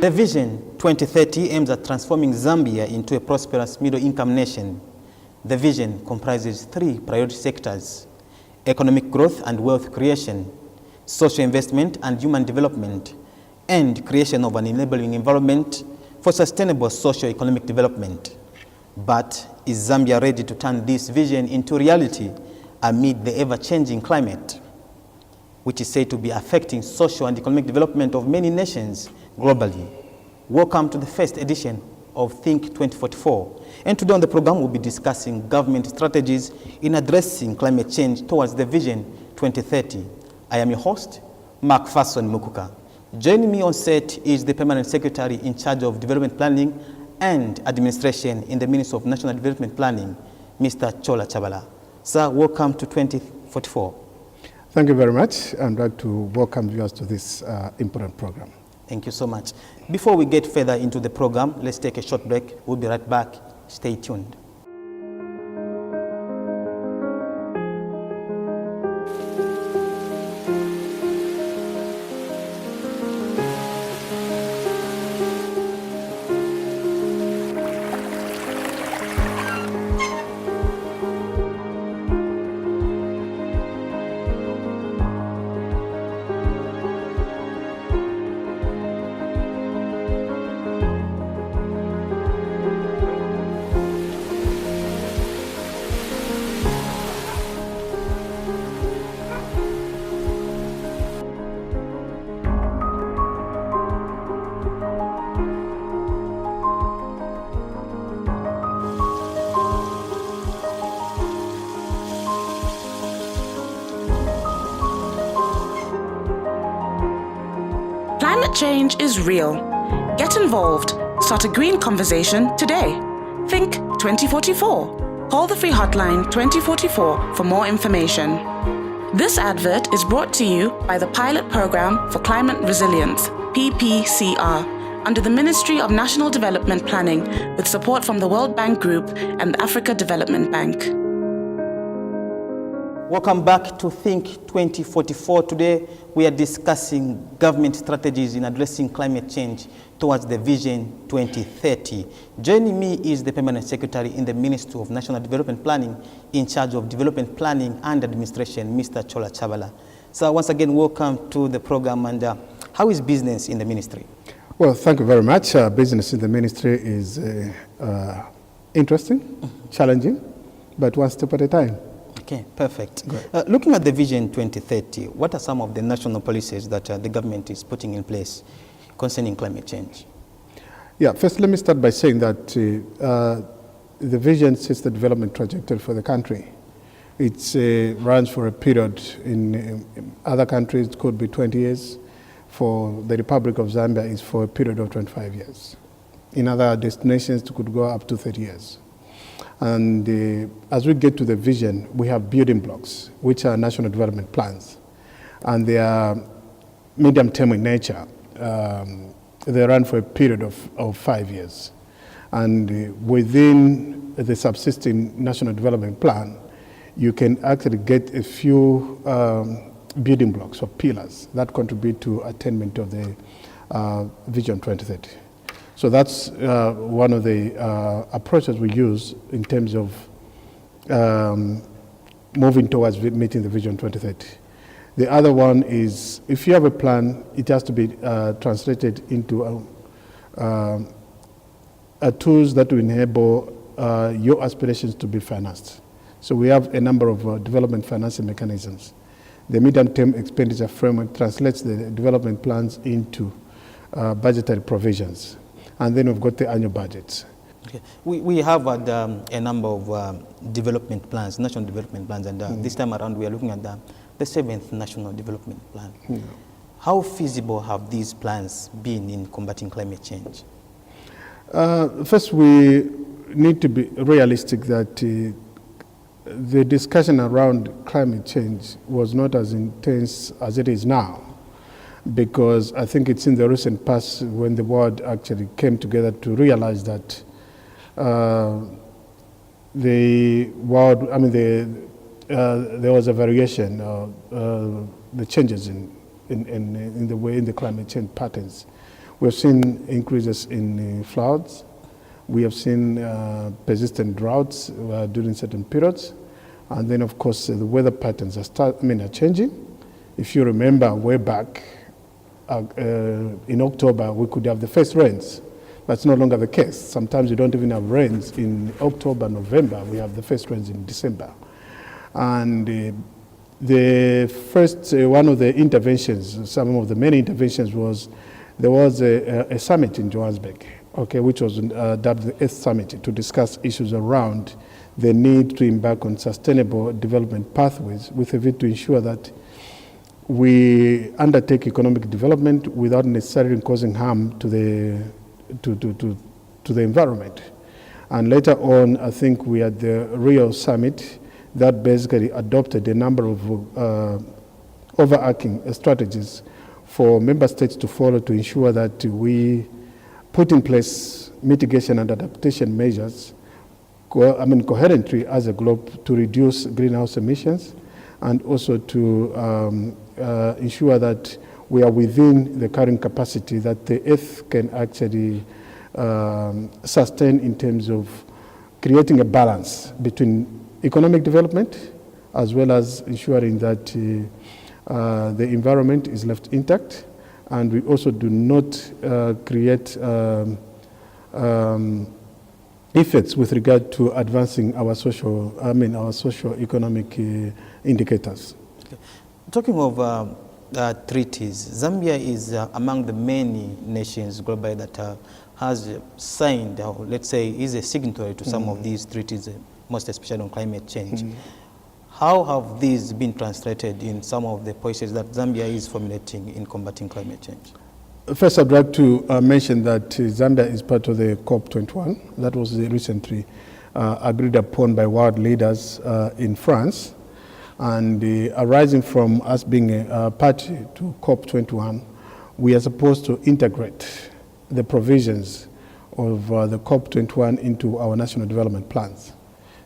The Vision 2030 aims at transforming Zambia into a prosperous middle-income nation. The vision comprises 3 priority sectors: economic growth and wealth creation, social investment and human development, and creation of an enabling environment for sustainable socio-economic development. But is Zambia ready to turn this vision into reality amid the ever-changing climate, which is said to be affecting social and economic development of many nations globally? Welcome to the first edition of Think 2044. And today on the program, we'll be discussing government strategies in addressing climate change towards the Vision 2030. I am your host, Mark Fason Mukuka. Joining me on set is the Permanent Secretary in charge of Development Planning and Administration in the Ministry of National Development Planning, Mr. Chola Chabala. Sir, welcome to 2044. Thank you very much. I'd like to welcome viewers to this important program. Thank you so much. Before we get further into the program, let's take a short break. We'll be right back. Stay tuned. Climate change is real. Get involved. Start a green conversation today. Think 2044. Call the free hotline 2044 for more information. This advert is brought to you by the Pilot Program for Climate Resilience, PPCR, under the Ministry of National Development Planning with support from the World Bank Group and the Africa Development Bank. Welcome back to Think 2044. Today, we are discussing government strategies in addressing climate change towards the Vision 2030. Joining me is the Permanent Secretary in the Ministry of National Development Planning in charge of Development Planning and Administration, Mr. Chola Chabala. So once again, welcome to the program. And how is business in the ministry? Well, thank you very much. Business in the ministry is interesting, challenging, but one step at a time. Okay, perfect. Looking at the Vision 2030, what are some of the national policies that the government is putting in place concerning climate change? Yeah, first let me start by saying that the vision sets the development trajectory for the country. It runs for a period. In other countries, it could be 20 years. For the Republic of Zambia, it's for a period of 25 years. In other destinations, it could go up to 30 years. And as we get to the vision, we have building blocks, which are national development plans. And they are medium-term in nature. They run for a period of 5 years. And within the subsisting national development plan, you can actually get a few building blocks or pillars that contribute to attainment of the Vision 2030. So that's one of the approaches we use in terms of moving towards meeting the Vision 2030. The other one is, if you have a plan, it has to be translated into tools that will enable your aspirations to be financed. So we have a number of development financing mechanisms. The medium-term expenditure framework translates the development plans into budgetary provisions. And then we've got the annual budgets. Okay. We have had a number of development plans, national development plans, and this time around we are looking at the 7th National Development Plan. Yeah. How feasible have these plans been in combating climate change? First, we need to be realistic that the discussion around climate change was not as intense as it is now, because I think it's in the recent past when the world actually came together to realize that the world, there was a variation, the changes in the way in the climate change patterns We've seen increases in floods. We have seen persistent droughts during certain periods. And then, of course, the weather patterns are changing. If you remember way back, in October, we could have the first rains. That's no longer the case. Sometimes we don't even have rains in October, November. We have the first rains in December. And the first, one of the interventions, some of the many interventions was, there was a summit in Johannesburg, okay, which was dubbed the Earth Summit, to discuss issues around the need to embark on sustainable development pathways with a view to ensure that we undertake economic development without necessarily causing harm to the environment. And later on, I think we had the Rio Summit that basically adopted a number of overarching strategies for member states to follow to ensure that we put in place mitigation and adaptation measures coherently as a globe to reduce greenhouse emissions, and also to ensure that we are within the current capacity that the Earth can actually sustain in terms of creating a balance between economic development as well as ensuring that the environment is left intact, and we also do not create effects with regard to advancing our socio-economic indicators. Okay. Talking of treaties, Zambia is among the many nations globally that has signed, or let's say is a signatory to some of these treaties, most especially on climate change. How have these been translated in some of the policies that Zambia is formulating in combating climate change? First, I'd like to mention that Zambia is part of the COP21. That was recently agreed upon by world leaders in France. And arising from us being a party to COP21, we are supposed to integrate the provisions of the COP21 into our national development plans.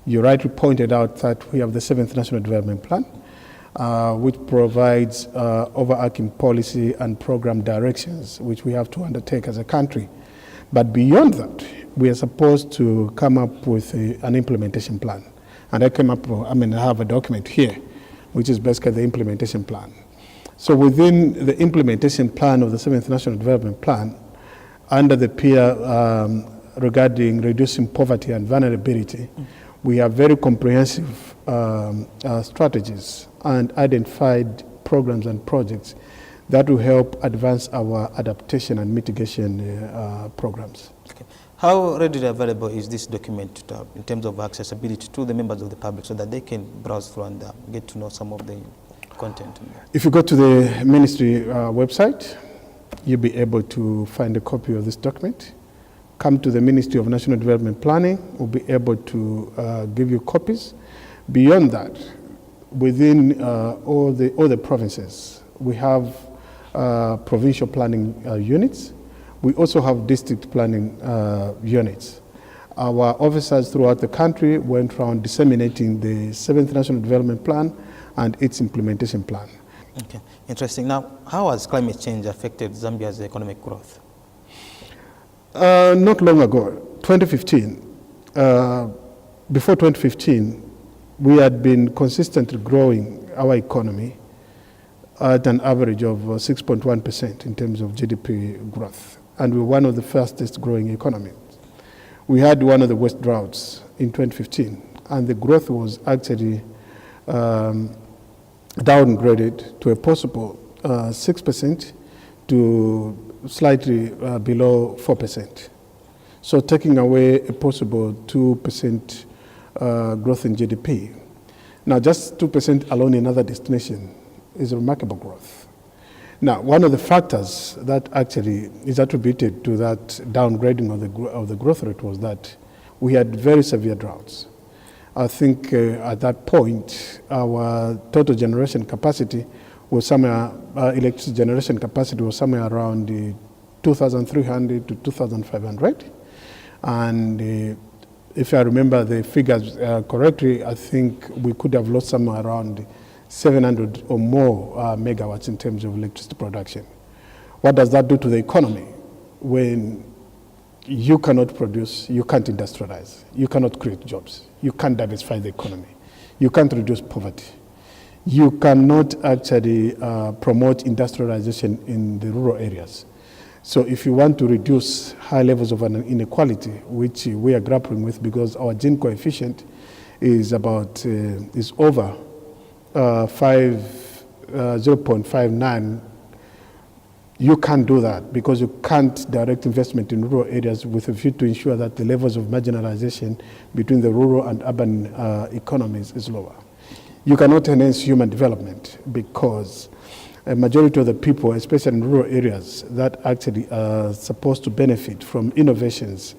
You rightly pointed out that we have the 7th National Development Plan, which provides overarching policy and program directions, which we have to undertake as a country. But beyond that, we are supposed to come up with an implementation plan. And I have a document here, which is basically the implementation plan. So within the implementation plan of the 7th National Development Plan, under the pillar regarding reducing poverty and vulnerability, we have very comprehensive strategies and identified programs and projects that will help advance our adaptation and mitigation programs. Okay. How readily available is this document in terms of accessibility to the members of the public so that they can browse through and get to know some of the content? If you go to the ministry website, you'll be able to find a copy of this document. Come to the Ministry of National Development Planning, we'll be able to give you copies. Beyond that, within all the provinces, we have provincial planning units. We also have district planning units. Our officers throughout the country went around disseminating the 7th National Development Plan and its implementation plan. Okay, interesting. Now, how has climate change affected Zambia's economic growth? Not long ago, 2015, before 2015, we had been consistently growing our economy at an average of 6.1% in terms of GDP growth. And we're one of the fastest growing economies. We had one of the worst droughts in 2015, and the growth was actually downgraded to a possible 6% to slightly below 4%. So taking away a possible 2% growth in GDP. Now just 2% alone in other destinations is a remarkable growth. Now one of the factors that actually is attributed to that downgrading of the growth rate was that we had very severe droughts. I think at that point our total generation capacity was somewhere, electricity generation capacity was somewhere around 2,300 to 2,500. And if I remember the figures correctly, I think we could have lost somewhere around 700 or more megawatts in terms of electricity production. What does that do to the economy? when you cannot produce, you can't industrialize, you cannot create jobs, you can't diversify the economy, you can't reduce poverty, you cannot actually promote industrialization in the rural areas. So if you want to reduce high levels of inequality, which we are grappling with because our Gini coefficient is over 0.59, you can't do that because you can't direct investment in rural areas with a view to ensure that the levels of marginalization between the rural and urban economies is lower. You cannot enhance human development because a majority of the people, especially in rural areas, that actually are supposed to benefit from innovations,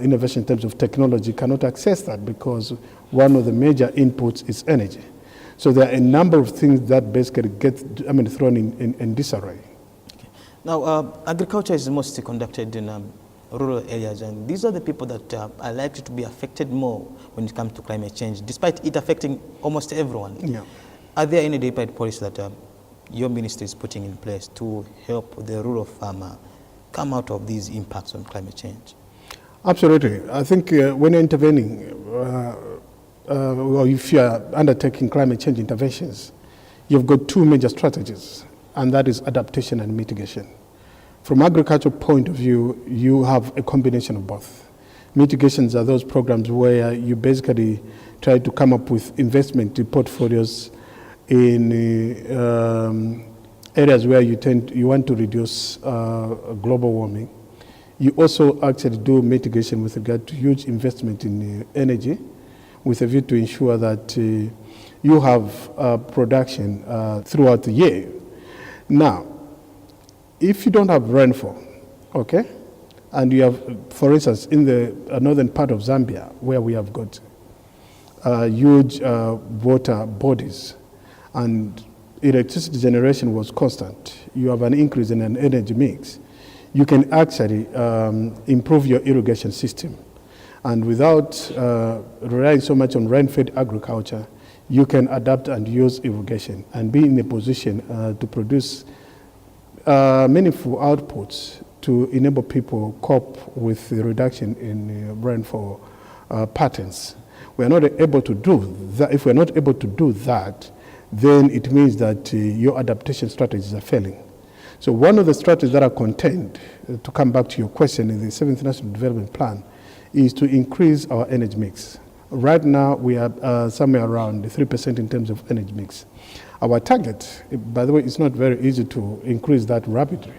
innovation in terms of technology, cannot access that because one of the major inputs is energy. So there are a number of things that basically get thrown in disarray. Okay. Now, agriculture is mostly conducted in rural areas, and these are the people that are likely to be affected more when it comes to climate change, despite it affecting almost everyone. Yeah. Are there any deliberate policies that your ministry is putting in place to help the rural farmer come out of these impacts on climate change? Absolutely. I think when you're intervening, or if you are undertaking climate change interventions, you've got two major strategies, and that is adaptation and mitigation. From agricultural point of view, you have a combination of both. Mitigations are those programs where you basically try to come up with investment portfolios in areas where you want to reduce global warming. You also actually do mitigation with regard to huge investment in energy, with a view to ensure that you have production throughout the year. Now, if you don't have rainfall, okay, and you have, for instance, in the northern part of Zambia, where we have got huge water bodies, and electricity generation was constant, you have an increase in an energy mix, you can actually improve your irrigation system. And without relying so much on rain-fed agriculture, you can adapt and use irrigation and be in a position to produce meaningful outputs to enable people cope with the reduction in rainfall patterns. We are not able to do that. If we are not able to do that, then it means that your adaptation strategies are failing. So one of the strategies that are contained, to come back to your question, in the 7th National Development Plan, is to increase our energy mix. Right now, we are somewhere around 3% in terms of energy mix. Our target, by the way, it's not very easy to increase that rapidly.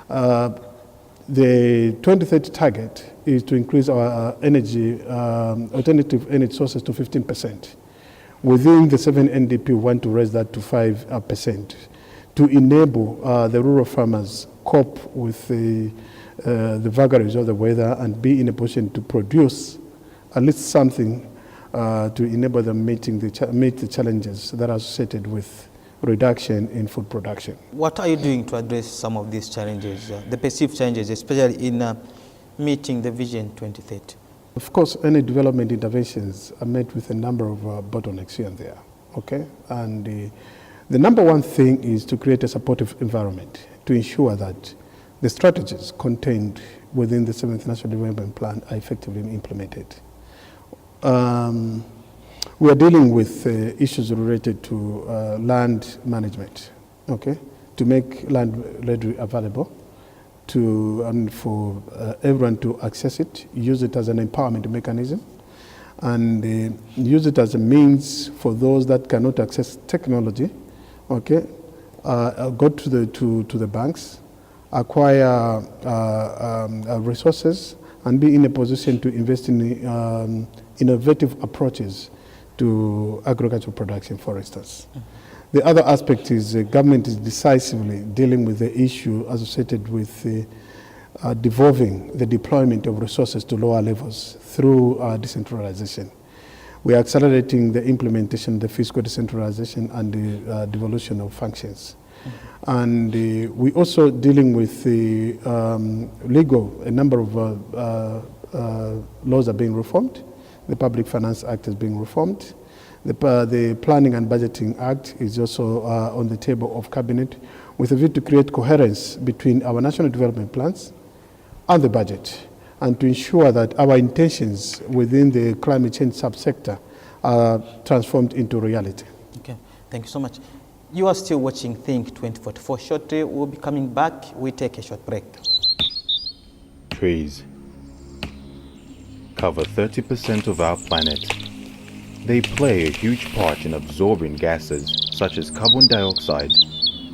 The 2030 target is to increase our energy, alternative energy sources to 15%. Within the 7 NDP, we want to raise that to 5% to enable the rural farmers cope with the vagaries of the weather and be in a position to produce at least something to enable them meet the challenges that are associated with reduction in food production. What are you doing to address some of these challenges, the perceived challenges, especially in meeting the Vision 2030? Of course, any development interventions are met with a number of bottlenecks here and there, okay? And the number one thing is to create a supportive environment to ensure that the strategies contained within the 7th National Development Plan are effectively implemented. We are dealing with issues related to land management, okay, to make land readily available and for everyone to access it, use it as an empowerment mechanism, and use it as a means for those that cannot access technology, okay, go to the banks, acquire resources, and be in a position to invest in innovative approaches to agricultural production, for instance. Mm-hmm. The other aspect is government is decisively dealing with the issue associated with devolving the deployment of resources to lower levels through decentralization. We are accelerating the implementation of the fiscal decentralization and the devolution of functions. Mm-hmm. And we also dealing with the a number of laws are being reformed. The Public Finance Act is being reformed. The Planning and Budgeting Act is also on the table of Cabinet, with a view to create coherence between our national development plans and the budget, and to ensure that our intentions within the climate change subsector are transformed into reality. Okay, thank you so much. You are still watching Think 2044. Shortly, we'll be coming back. We take a short break. Trees cover 30% of our planet. They play a huge part in absorbing gases such as carbon dioxide,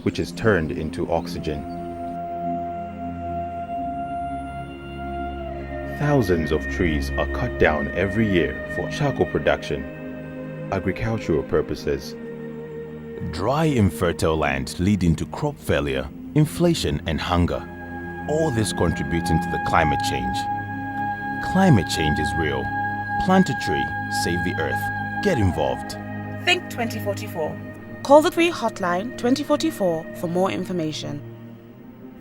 which is turned into oxygen. Thousands of trees are cut down every year for charcoal production, agricultural purposes. Dry, infertile land leading to crop failure, inflation and hunger. All this contributing to the climate change. Climate change is real. Plant a tree, save the earth. Get involved. Think 2044. Call the 3 hotline 2044 for more information.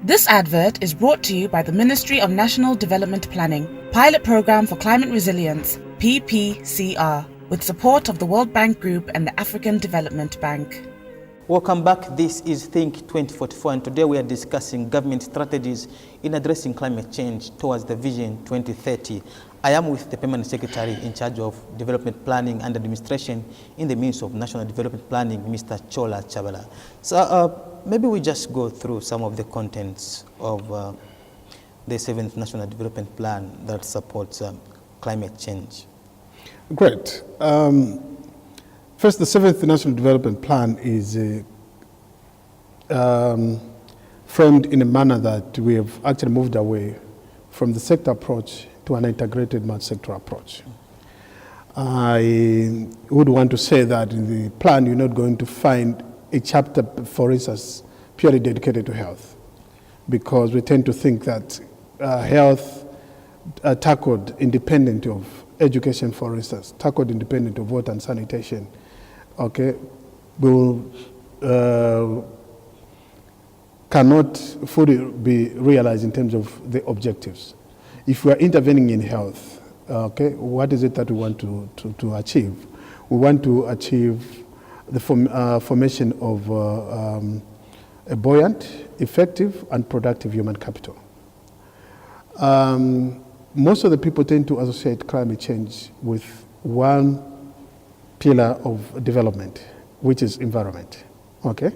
This advert is brought to you by the Ministry of National Development Planning, Pilot Program for Climate Resilience, PPCR, with support of the World Bank Group and the African Development Bank. Welcome back. This is Think 2044, and today we are discussing government strategies in addressing climate change towards the Vision 2030. I am with the Permanent Secretary in charge of Development Planning and Administration in the Ministry of National Development Planning, Mr. Chola Chabala. So maybe we just go through some of the contents of the 7th National Development Plan that supports climate change. Great. First, the 7th National Development Plan is framed in a manner that we have actually moved away from the sector approach to an integrated multi-sector approach. I would want to say that in the plan you're not going to find a chapter, for instance, purely dedicated to health, because we tend to think that health tackled independent of education, for instance, tackled independent of water and sanitation, okay, cannot fully be realized in terms of the objectives. If we are intervening in health, okay, what is it that we want to achieve? We want to achieve the formation of a buoyant, effective, and productive human capital. Most of the people tend to associate climate change with one pillar of development, which is environment, okay?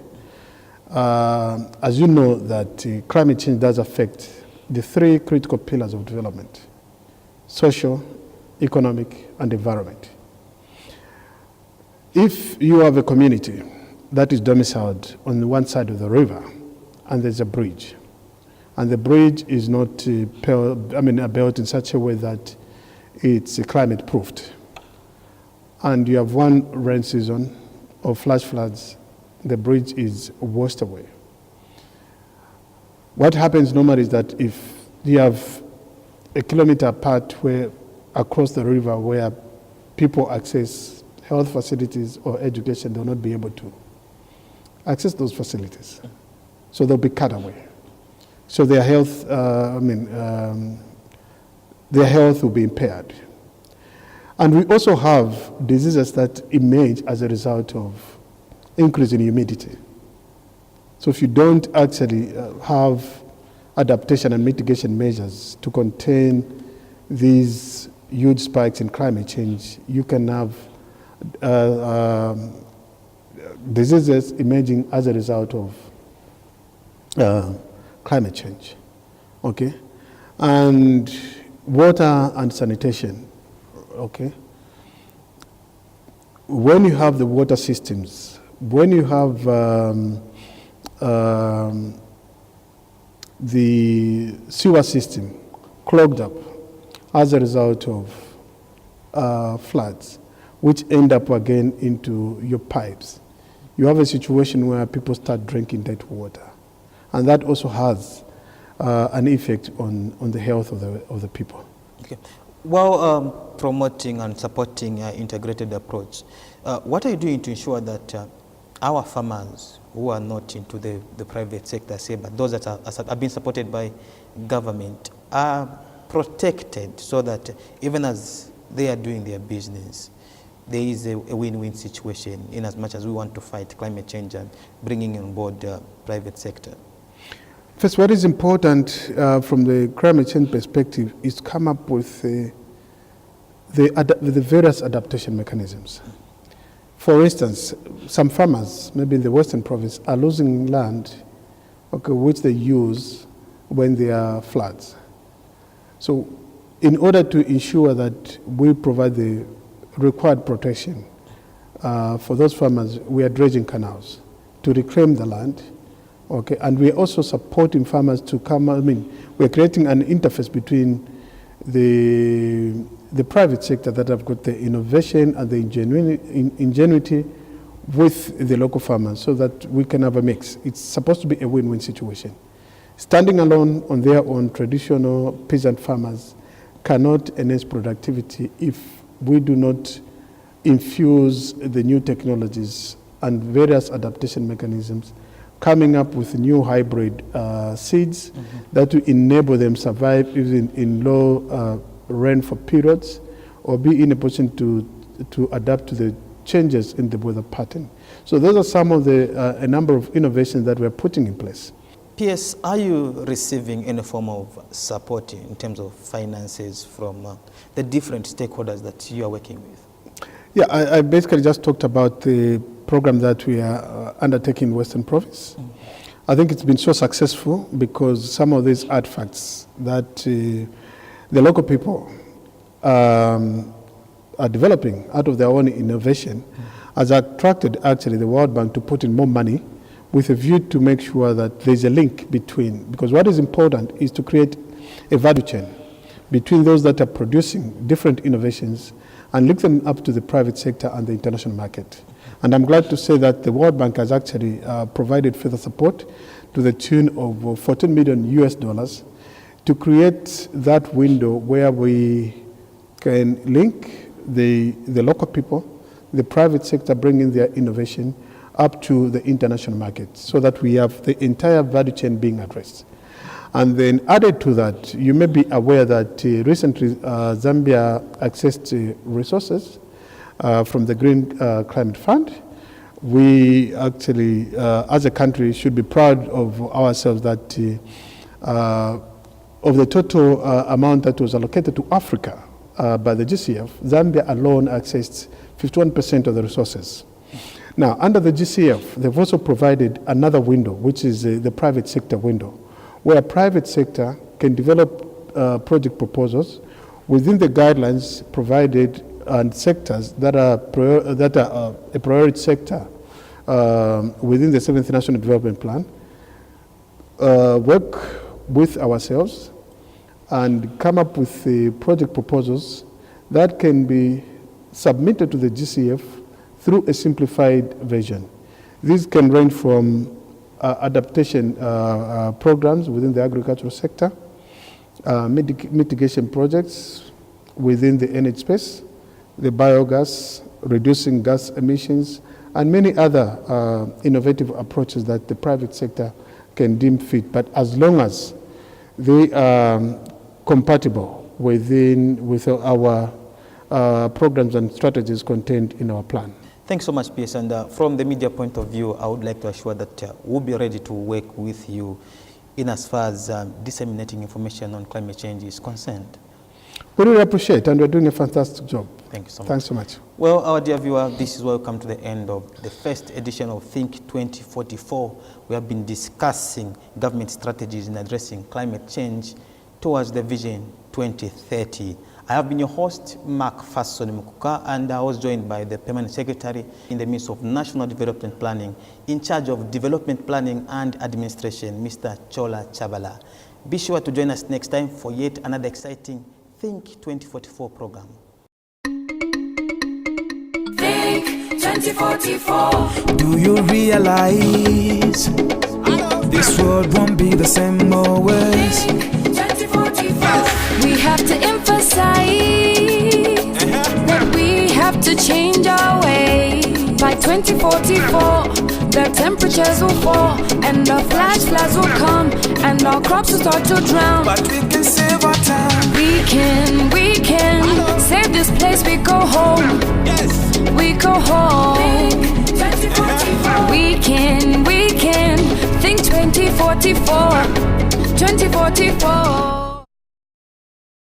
As you know that climate change does affect the 3 critical pillars of development: social, economic, and environment. If you have a community that is domiciled on one side of the river and there's a bridge, and the bridge is not built in such a way that it's climate proofed, and you have one rain season or flash floods, the bridge is washed away. What happens normally is that if you have a kilometer apart across the river where people access health facilities or education, they'll not be able to access those facilities. So they'll be cut away. So their health, their health will be impaired. And we also have diseases that emerge as a result of increase in humidity. So if you don't actually have adaptation and mitigation measures to contain these huge spikes in climate change, you can have diseases emerging as a result of climate change, okay? And water and sanitation, okay? When you have the water systems, when you have the sewer system clogged up as a result of floods, which end up again into your pipes, you have a situation where people start drinking dirty water. And that also has an effect on the health of the people. Okay. While promoting and supporting an integrated approach, what are you doing to ensure that our farmers who are not into the private sector, say, but those that are being supported by government are protected so that even as they are doing their business, there is a win-win situation in as much as we want to fight climate change and bringing on board the private sector? First, what is important from the climate change perspective is to come up with the various adaptation mechanisms. For instance, some farmers, maybe in the Western Province, are losing land, which they use when there are floods. So in order to ensure that we provide the required protection for those farmers, we are dredging canals to reclaim the land. And we are also supporting farmers to we're creating an interface between the private sector that have got the innovation and the ingenuity with the local farmers so that we can have a mix. It's supposed to be a win-win situation. Standing alone on their own, traditional peasant farmers cannot enhance productivity if we do not infuse the new technologies and various adaptation mechanisms, coming up with new hybrid seeds that will enable them survive even in low rainfall periods, or be in a position to adapt to the changes in the weather pattern. So those are some of a number of innovations that we're putting in place. PS, are you receiving any form of support in terms of finances from the different stakeholders that you are working with? Yeah, I basically just talked about the program that we are undertaking in Western Province. I think it's been so successful because some of these artifacts that the local people are developing out of their own innovation has attracted actually the World Bank to put in more money with a view to make sure that there's a link between, because what is important is to create a value chain between those that are producing different innovations and link them up to the private sector and the international market. And I'm glad to say that the World Bank has actually provided further support to the tune of $14 million to create that window where we can link the local people, the private sector bringing their innovation up to the international market so that we have the entire value chain being addressed. And then added to that, you may be aware that recently Zambia accessed resources from the Green Climate Fund. We actually, as a country, should be proud of ourselves that of the total amount that was allocated to Africa by the GCF, Zambia alone accessed 51% of the resources. Now, under the GCF, they've also provided another window, which is the private sector window, where private sector can develop project proposals within the guidelines provided and sectors that are a priority sector within the 7th National Development Plan, work with ourselves and come up with the project proposals that can be submitted to the GCF through a simplified version. These can range from adaptation programs within the agricultural sector, mitigation projects within the energy space, the biogas, reducing gas emissions, and many other innovative approaches that the private sector can deem fit, but as long as they are compatible with our programs and strategies contained in our plan. Thanks so much, PS. And from the media point of view, I would like to assure that we'll be ready to work with you in as far as disseminating information on climate change is concerned. We really appreciate, and we're doing a fantastic job. Thank you so much. Thanks so much. Well, our dear viewer, this is where we come to the end of the first edition of Think 2044. We have been discussing government strategies in addressing climate change towards the Vision 2030. I have been your host, Mark Fasson Mukuka, and I was joined by the Permanent Secretary in the midst of National Development Planning, in charge of Development Planning and Administration, Mr. Chola Chabala. Be sure to join us next time for yet another exciting Think 2044 program. Think 2044. Do you realize this world won't be the same always? Think 2044. We have to emphasize that we have to change our way. By 2044, the temperatures will fall and the flash floods will come and our crops will start to drown. But we can save our time. We can save this place, we go home. Yes. we go home. We can think 2044. 2044.